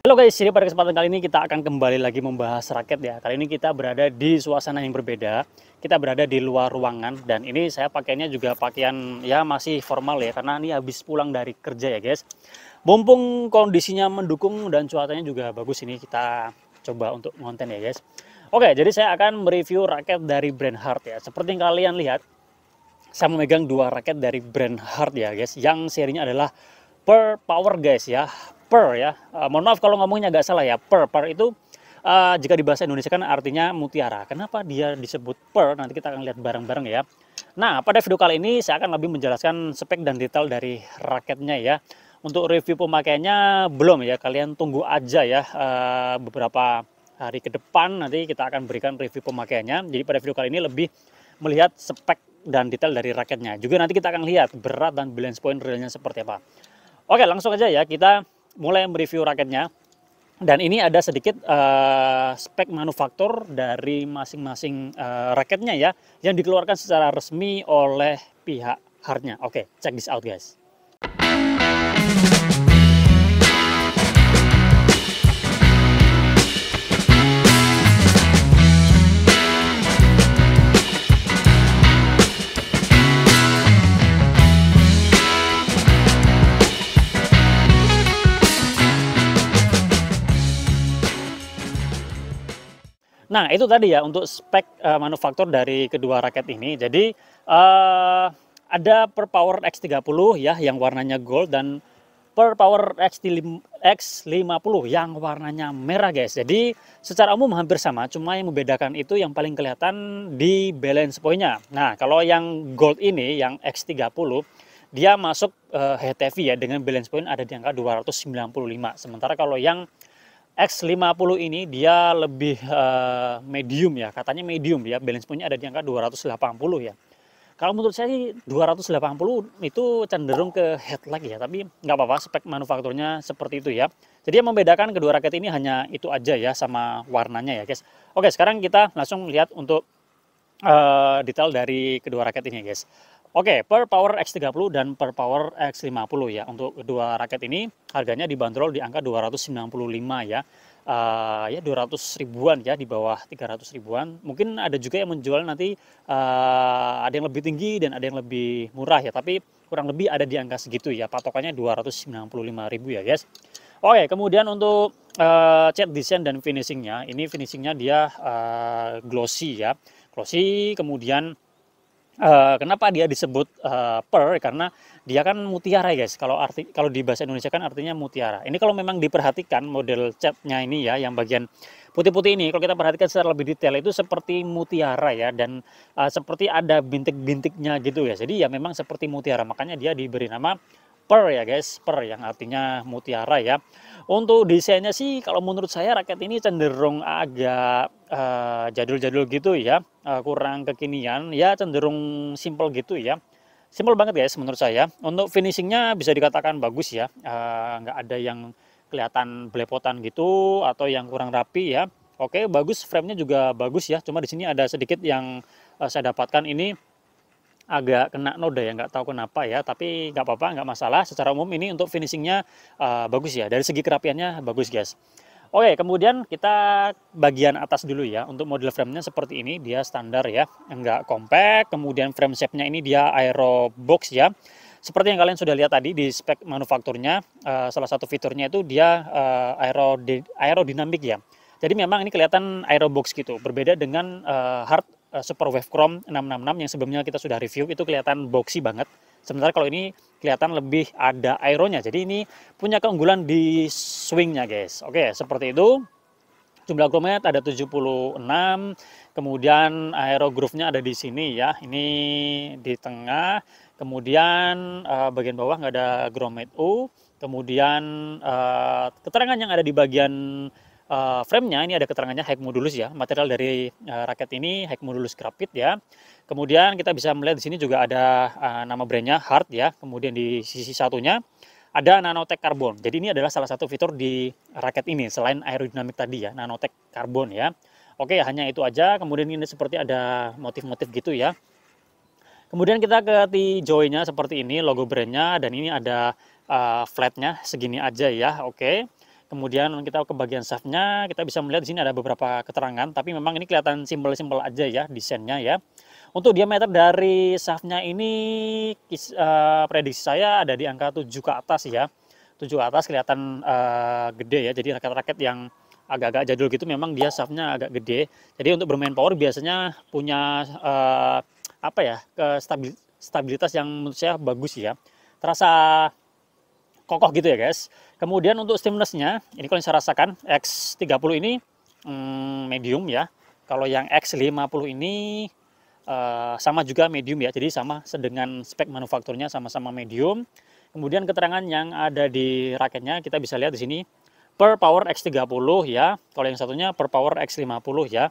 Halo guys, jadi pada kesempatan kali ini kita akan kembali lagi membahas raket ya. Kali ini kita berada di suasana yang berbeda. Kita berada di luar ruangan dan ini saya pakainya juga pakaian ya masih formal ya karena ini habis pulang dari kerja ya guys. Mumpung kondisinya mendukung dan cuacanya juga bagus ini kita coba untuk konten ya guys. Oke, jadi saya akan mereview raket dari brand Hard ya. Seperti yang kalian lihat, saya memegang dua raket dari brand Hard ya guys. Yang serinya adalah Per Power guys ya. Per ya, mohon maaf kalau ngomongnya agak salah ya. Per itu jika di bahasa Indonesia kan artinya mutiara. Kenapa dia disebut per? Nanti kita akan lihat bareng-bareng ya. Nah, pada video kali ini saya akan lebih menjelaskan spek dan detail dari raketnya ya. Untuk review pemakaiannya belum ya, kalian tunggu aja ya beberapa hari ke depan nanti kita akan berikan review pemakaiannya. Jadi pada video kali ini lebih melihat spek dan detail dari raketnya. Juga nanti kita akan lihat berat dan balance point realnya seperti apa. Oke, langsung aja ya kita mulai mereview raketnya. Dan ini ada sedikit spek manufaktur dari masing-masing raketnya ya, yang dikeluarkan secara resmi oleh pihak Hardnya. Oke, check this out guys. Nah, itu tadi ya untuk spek manufaktur dari kedua raket ini. Jadi ada Per Power X30 ya yang warnanya gold dan Per Power X50 yang warnanya merah guys. Jadi secara umum hampir sama, cuma yang membedakan itu yang paling kelihatan di balance point-nya. Nah, kalau yang gold ini yang X30 dia masuk head heavy ya dengan balance point ada di angka 295. Sementara kalau yang X50 ini dia lebih medium ya, katanya medium ya, balance point-nya ada di angka 280 ya. Kalau menurut saya sih 280 itu cenderung ke head lagi ya, tapi nggak apa-apa, spek manufakturnya seperti itu ya. Jadi yang membedakan kedua raket ini hanya itu aja ya, sama warnanya ya guys. Oke, sekarang kita langsung lihat untuk detail dari kedua raket ini guys. Oke, Per Power X30 dan Per Power X50 ya. Untuk kedua raket ini harganya dibanderol di angka 295 ya. Ya 200 ribuan ya, di bawah 300 ribuan. Mungkin ada juga yang menjual nanti ada yang lebih tinggi dan ada yang lebih murah ya. Tapi kurang lebih ada di angka segitu ya. Patokannya 295 ribu ya guys. Oke, kemudian untuk cat design dan finishingnya. Ini finishingnya dia glossy ya. Glossy, kemudian kenapa dia disebut per? Karena dia kan mutiara ya guys. Kalau di bahasa Indonesia kan artinya mutiara. Ini kalau memang diperhatikan model catnya ini ya, yang bagian putih-putih ini, kalau kita perhatikan secara lebih detail itu seperti mutiara ya, dan seperti ada bintik-bintiknya gitu ya. Jadi ya memang seperti mutiara, makanya dia diberi nama per ya guys, per yang artinya mutiara ya. Untuk desainnya sih kalau menurut saya raket ini cenderung agak jadul-jadul gitu ya, kurang kekinian ya, cenderung simple gitu ya. Simple banget guys menurut saya. Untuk finishingnya bisa dikatakan bagus ya, nggak ada yang kelihatan belepotan gitu atau yang kurang rapi ya. Oke, bagus, framenya juga bagus ya, cuma di sini ada sedikit yang saya dapatkan ini agak kena noda ya, nggak tahu kenapa ya, tapi nggak apa-apa, nggak masalah. Secara umum ini untuk finishingnya bagus ya, dari segi kerapiannya bagus guys. Oke, kemudian kita bagian atas dulu ya. Untuk model framenya seperti ini, dia standar ya, nggak compact. Kemudian frame shape-nya ini dia aero box ya. Seperti yang kalian sudah lihat tadi di spek manufakturnya, salah satu fiturnya itu dia aerodinamik ya. Jadi memang ini kelihatan aero box gitu, berbeda dengan Hard Super Wave Chrome 666 yang sebelumnya kita sudah review, itu kelihatan boxy banget. Sementara kalau ini kelihatan lebih ada aeronya. Jadi ini punya keunggulan di swingnya guys. Oke, seperti itu. Jumlah grommet ada 76. Kemudian aero groove-nya ada di sini ya. Ini di tengah. Kemudian bagian bawah nggak ada grommet U. Kemudian keterangan yang ada di bagian frame-nya ini ada keterangannya high modulus ya. Material dari raket ini high modulus grafit ya. Kemudian kita bisa melihat di sini juga ada nama brandnya Hard ya. Kemudian di sisi satunya ada nanotech karbon. Jadi ini adalah salah satu fitur di raket ini selain aerodinamik tadi ya, nanotech karbon ya. Oke, hanya itu aja. Kemudian ini seperti ada motif-motif gitu ya. Kemudian kita ke T-joy-nya seperti ini, logo brandnya, dan ini ada flatnya segini aja ya. Oke. Kemudian kita ke bagian shaftnya, kita bisa melihat di sini ada beberapa keterangan, tapi memang ini kelihatan simpel-simpel aja ya desainnya ya. Untuk diameter dari shaftnya ini prediksi saya ada di angka 7 ke atas ya. 7 ke atas kelihatan gede ya, jadi raket-raket yang agak-agak jadul gitu memang dia shaftnya agak gede. Jadi untuk bermain power biasanya punya apa ya, stabilitas yang menurut saya bagus ya. Terasa kokoh gitu ya guys. Kemudian untuk stimulusnya, ini kalau yang saya rasakan X30 ini medium ya. Kalau yang X50 ini sama juga medium ya, jadi sama dengan spek manufakturnya sama-sama medium. Kemudian keterangan yang ada di raketnya kita bisa lihat di sini per power X30 ya. Kalau yang satunya per power X50 ya.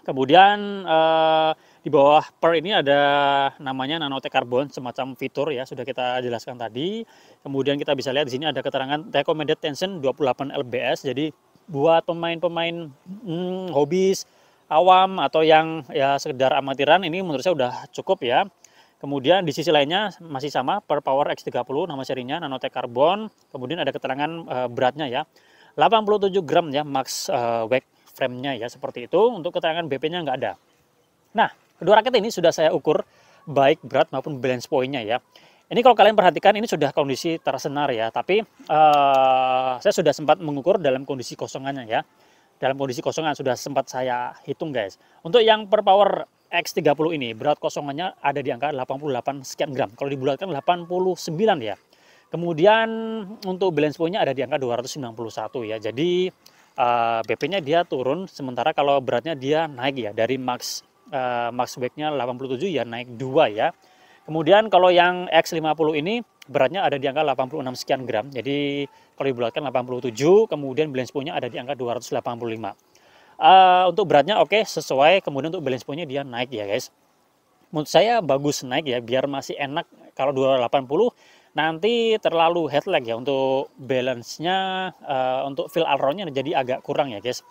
Kemudian di bawah per ini ada namanya nanotech carbon, semacam fitur ya, sudah kita jelaskan tadi. Kemudian kita bisa lihat di sini ada keterangan recommended tension 28 lbs. Jadi buat pemain-pemain hobis awam atau yang ya sekedar amatiran, ini menurut saya udah cukup ya. Kemudian di sisi lainnya masih sama per power X30, nama serinya nanotech carbon. Kemudian ada keterangan beratnya ya, 87 gram ya max weight frame-nya ya, seperti itu. Untuk keterangan BP-nya nggak ada. Nah, kedua raket ini sudah saya ukur baik berat maupun balance point-nya ya. Ini kalau kalian perhatikan ini sudah kondisi tersenar ya, tapi saya sudah sempat mengukur dalam kondisi kosongannya ya. Dalam kondisi kosongan sudah sempat saya hitung guys. Untuk yang per power X30 ini berat kosongannya ada di angka 88 sekian gram. Kalau dibulatkan 89 ya. Kemudian untuk balance point-nya ada di angka 291 ya. Jadi BP-nya dia turun, sementara kalau beratnya dia naik ya, dari max weight-nya 87 ya naik 2 ya. Kemudian kalau yang X50 ini beratnya ada di angka 86 sekian gram. Jadi kalau dibulatkan 87, kemudian balance point-nya ada di angka 285. Untuk beratnya oke, sesuai, kemudian untuk balance point-nya dia naik ya guys. Menurut saya bagus naik ya, biar masih enak. Kalau 280 nanti terlalu head lag ya, untuk balance-nya, untuk feel aileron-nya jadi agak kurang ya guys.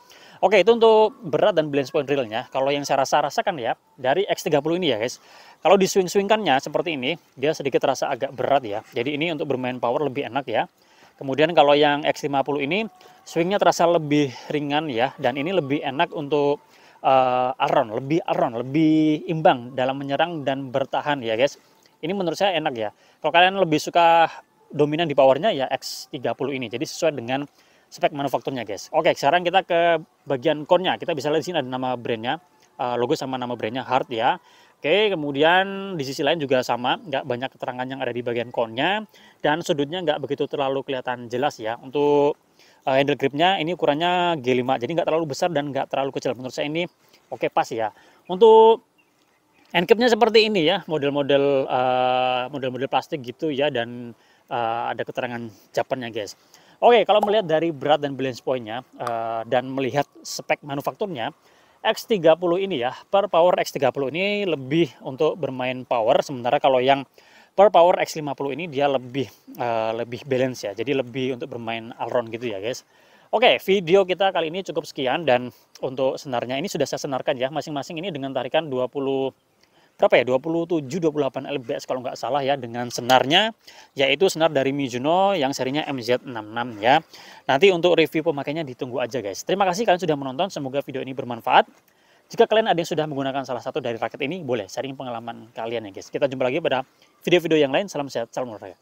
Oke, itu untuk berat dan balance point realnya. Kalau yang saya rasakan ya, dari X30 ini ya guys, kalau diswing-swingkannya seperti ini, dia sedikit terasa agak berat ya. Jadi ini untuk bermain power lebih enak ya. Kemudian kalau yang X50 ini, swingnya terasa lebih ringan ya, dan ini lebih enak untuk lebih imbang dalam menyerang dan bertahan ya guys. Ini menurut saya enak ya. Kalau kalian lebih suka dominan di powernya ya X30 ini. Jadi sesuai dengan spek manufakturnya guys. Oke, sekarang kita ke bagian core-nya. Kita bisa lihat di sini ada nama brandnya, logo sama nama brandnya Hard ya. Oke, kemudian di sisi lain juga sama, nggak banyak keterangan yang ada di bagian core-nya, dan sudutnya nggak begitu terlalu kelihatan jelas ya. Untuk handle gripnya ini ukurannya G5, jadi nggak terlalu besar dan nggak terlalu kecil. Menurut saya ini oke, pas ya. Untuk end cap-nya seperti ini ya, model-model plastik gitu ya, dan ada keterangan Japannya guys. Oke, kalau melihat dari berat dan balance point-nya dan melihat spek manufakturnya, X30 ini ya, per power X30 ini lebih untuk bermain power, sementara kalau yang per power X50 ini dia lebih balance ya, jadi lebih untuk bermain all-round gitu ya guys. Oke, video kita kali ini cukup sekian, dan untuk senarnya ini sudah saya senarkan ya, masing-masing ini dengan tarikan 27-28 lbs kalau nggak salah ya, dengan senarnya yaitu senar dari Mizuno yang serinya MZ66 ya. Nanti untuk review pemakainya ditunggu aja guys. Terima kasih kalian sudah menonton, semoga video ini bermanfaat. Jika kalian ada yang sudah menggunakan salah satu dari raket ini, boleh sharing pengalaman kalian ya guys. Kita jumpa lagi pada video-video yang lain. Salam sehat, salam olahraga.